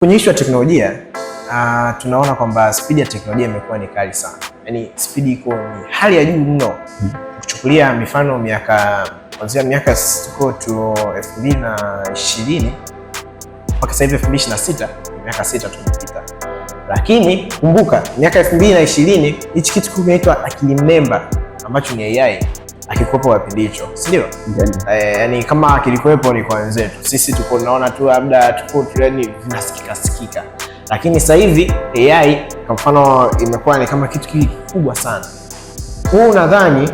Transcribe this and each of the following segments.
Kwenye issue ya teknolojia tunaona kwamba speed ya teknolojia imekuwa ni kali sana. Yaani speed iko ni hali ya juu mno. Kuchukulia mifano kuanzia miaka tuko tu 2020 mpaka sasa hivi 2026, miaka 6 tumepita. Lakini kumbuka miaka 2020 hichi kitu kinaitwa akili mnemba ambacho ni AI akikuwepo kipindi hicho, si ndio? Yaani kama kilikuwepo ni kwa wenzetu. Sisi tuko tunaona tu labda tuko yani vinasikika. Lakini sasa hivi AI kwa mfano imekuwa ni kama kitu kikubwa sana. Wewe unadhani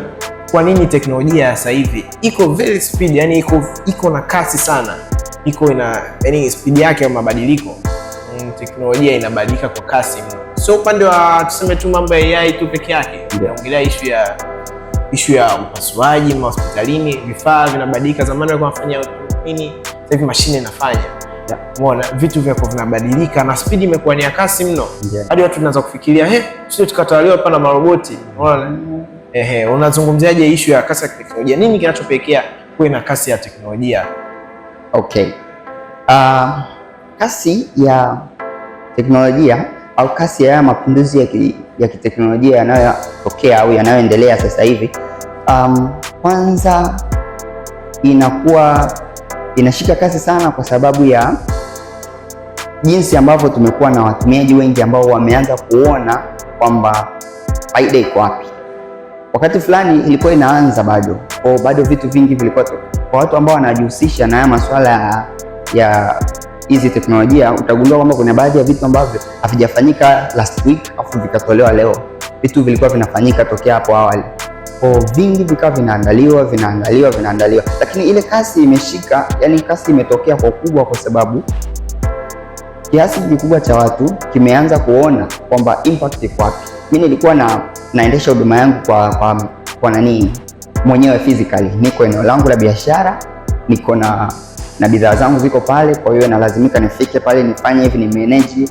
kwa nini teknolojia sasa hivi iko very speed, yani iko na kasi sana? Yani speed yake ya mabadiliko. Teknolojia inabadilika kwa kasi mno. Sio upande wa tuseme tu mambo ya AI tu peke yake. Tunaongelea issue ya upasuaji hospitalini, vifaa vinabadilika. Zamani walikuwa wanafanya nini, sasa hivi mashine inafanya. Umeona vitu vyako vinabadilika na speed imekuwa ni ya kasi mno. Hadi watu tunaanza kufikiria sio tukatawaliwa hapa na maroboti. Unaona? Unazungumziaje issue ya kasi ya teknolojia? Nini kinachopelekea kuwe na kasi ya teknolojia? Okay. Kasi ya teknolojia au kasi ya mapinduzi ya kiteknolojia yanayotokea au yanayoendelea sasa hivi, kwanza inashika kasi sana kwa sababu ya jinsi ambavyo tumekuwa na watumiaji wengi ambao wameanza kuona kwamba faida iko wapi. Wakati fulani ilikuwa inaanza bado vitu vingi vilikuwa kwa watu ambao wanajihusisha na haya masuala ya hizi teknolojia. Utagundua kwamba kuna baadhi ya vitu ambavyo havijafanyika last week afu vikatolewa leo. Vitu vilikuwa vinafanyika tokea hapo awali. Vingi vikawa vinaandaliwa. Lakini ile kasi imeshika, yani kasi imetokea kwa ukubwa kwa sababu kiasi kikubwa cha watu kimeanza kuona kwamba impact iko wapi. Mimi nilikuwa naendesha huduma yangu kwa nani mwenyewe physically. Niko eneo langu la biashara, niko na bidhaa zangu ziko pale, kwa hiyo nalazimika nifike pale nifanye hivi, ni manage.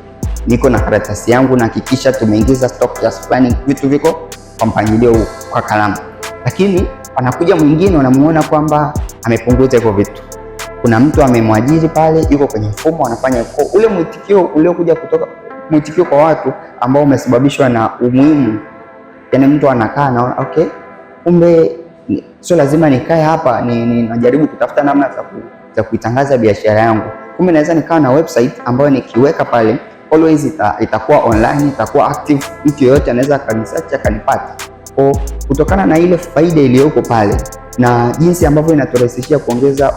Niko na karatasi yangu na hakikisha tumeingiza stock kiasi fulani, vitu viko kwa mpangilio kwa kalamu. Lakini anakuja mwingine unamuona kwamba amepunguza hivyo vitu. Kuna mtu amemwajiri pale, yuko kwenye mfumo anafanya ule mwitikio uliokuja kutoka mwitikio kwa watu ambao umesababishwa na umuhimu. Yaani mtu anakaa na okay, kumbe sio lazima nikae hapa najaribu kutafuta namna za kuitangaza biashara yangu. Kumbe naweza nikawa na website ambayo nikiweka pale always itakuwa online, itakuwa active, mtu yoyote anaweza akanisearch akanipata. Kutokana na ile faida iliyoko pale na jinsi ambavyo inaturahisishia kuongeza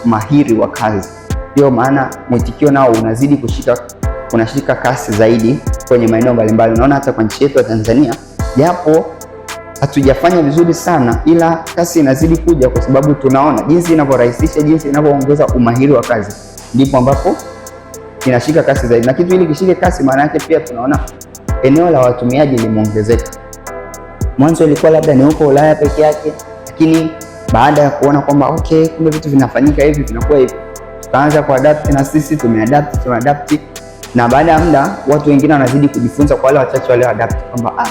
umahiri wa kazi, ndio maana mwitikio nao unashika kasi zaidi kwenye maeneo mbalimbali. Unaona hata kwa nchi yetu ya Tanzania, japo hatujafanya vizuri sana, ila kasi inazidi kuja kwa sababu tunaona jinsi inavyorahisisha, jinsi inavyoongeza umahiri wa kazi, ndipo ambapo inashika kasi zaidi. Na kitu hili kishike kasi, maana yake pia tunaona eneo la watumiaji limeongezeka. Mwanzo ilikuwa labda ni huko Ulaya peke yake, lakini baada ya kuona kwamba okay, kumbe vitu vinafanyika hivi, vinakuwa hivi, tukaanza kuadapt na sisi tumeadapt, na baada ya muda watu wengine wanazidi kujifunza kwa wale wachache wale adapt kwamba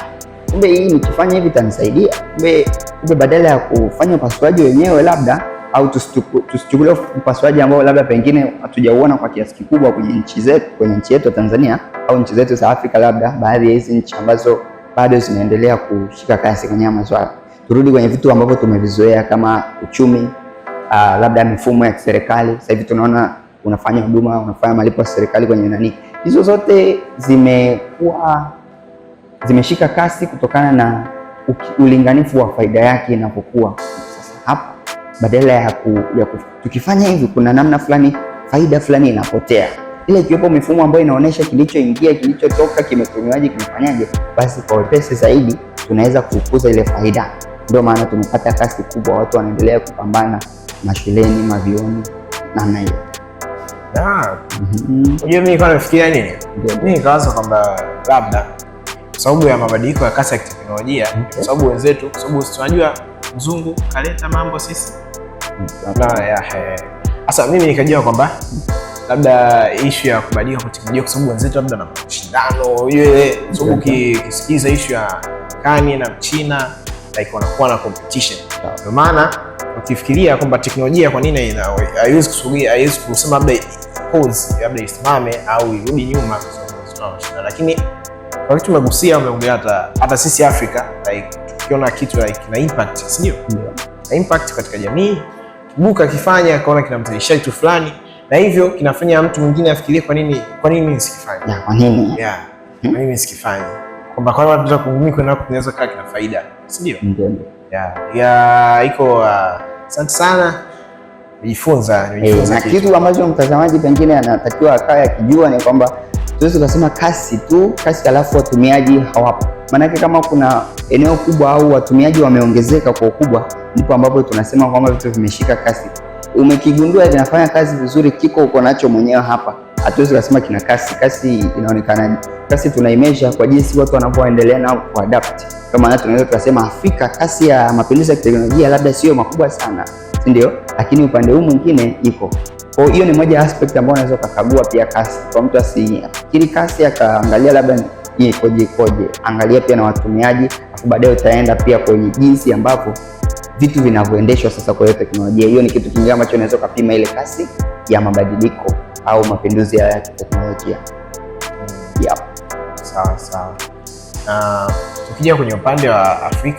kumbe hii nikifanya hivi itanisaidia. Kumbe badala ya kufanya upasuaji wenyewe labda, au tusichukulie upasuaji ambao labda pengine hatujauona kwa kiasi kikubwa kwenye nchi yetu ya Tanzania au nchi zetu za Afrika, labda baadhi ya hizi nchi ambazo bado zinaendelea kushika kasi kwenye masuala. Turudi kwenye vitu ambavyo tumevizoea kama uchumi, labda mifumo ya serikali. Sasa hivi tunaona unafanya huduma, unafanya malipo ya serikali kwenye nani. Hizo zote zimeshika kasi kutokana na ulinganifu wa faida yake inapokuwa. Sasa hapa badala ya tukifanya hivi, kuna namna fulani faida fulani inapotea. Ile ikiwepo mifumo ambayo inaonyesha kilichoingia, kilichotoka, kimetumiwaje, kimefanyaje, basi kwa wepesi zaidi tunaweza kukuza ile faida. Ndio maana tumepata kasi kubwa, watu wanaendelea kupambana mashuleni, mavioni, namna hiyo. Unajua mimi nilikuwa nafikiria nini? Mimi nikaanza kwamba labda kwa sababu ya mabadiliko ya kasi ya teknolojia, kwa sababu wenzetu, kwa sababu tunajua mzungu kaleta mambo sisi. Sasa mimi nikajua kwamba labda issue ya kubadilika kwa teknolojia kwa sababu wenzetu labda na mashindano ile, sababu ukisikiza issue ya Kani na China like wanakuwa na competition. Kwa maana ukifikiria kwamba teknolojia kwa nini haiwezi kusogea, haiwezi kusema labda pause, labda isimame au irudi nyuma, lakini kwa kitu umegusia, umeongea hata sisi Afrika like tukiona kitu like kina impact, sio na impact katika jamii, kibuka akifanya akaona kinamtalisha kitu fulani, na hivyo kinafanya mtu mwingine afikirie kwa nini nisikifanye, kwa nini kwa nini nisikifanye, kwamba kwa nini tunataka kuumika na kunaweza kaa kina faida, sio iko. Asante sana, nijifunza kitu ambacho mtazamaji pengine anatakiwa akae akijua ni kwamba tuwezi kusema kasi alafu watumiaji hawapo. Maanake kama kuna eneo kubwa au watumiaji wameongezeka kwa ukubwa, ndipo ambapo tunasema kwamba vitu vimeshika kasi. Umekigundua kinafanya kazi vizuri, kiko uko nacho mwenyewe hapa, hatuwezi kusema kina kasi. Kasi inaonekanaje? Kasi tunaimeasure kwa jinsi watu wanavyoendelea na kuadapt. Kama maana tunaweza kusema Afrika kasi ya mapinduzi ya teknolojia labda sio makubwa sana, ndio, lakini upande huu mwingine iko. Kwa hiyo ni moja aspect ambayo unaweza kukagua pia kasi. Kwa mtu asifikiri kasi akaangalia labda ni ikoje, angalia pia na watumiaji, afu baadaye utaenda pia kwenye jinsi ambavyo vitu vinavyoendeshwa sasa kwa hiyo teknolojia. Hiyo ni kitu kingine ambacho unaweza kupima ile kasi ya mabadiliko au mapinduzi ya teknolojia. Sawa. Tukija kwenye upande wa Afrika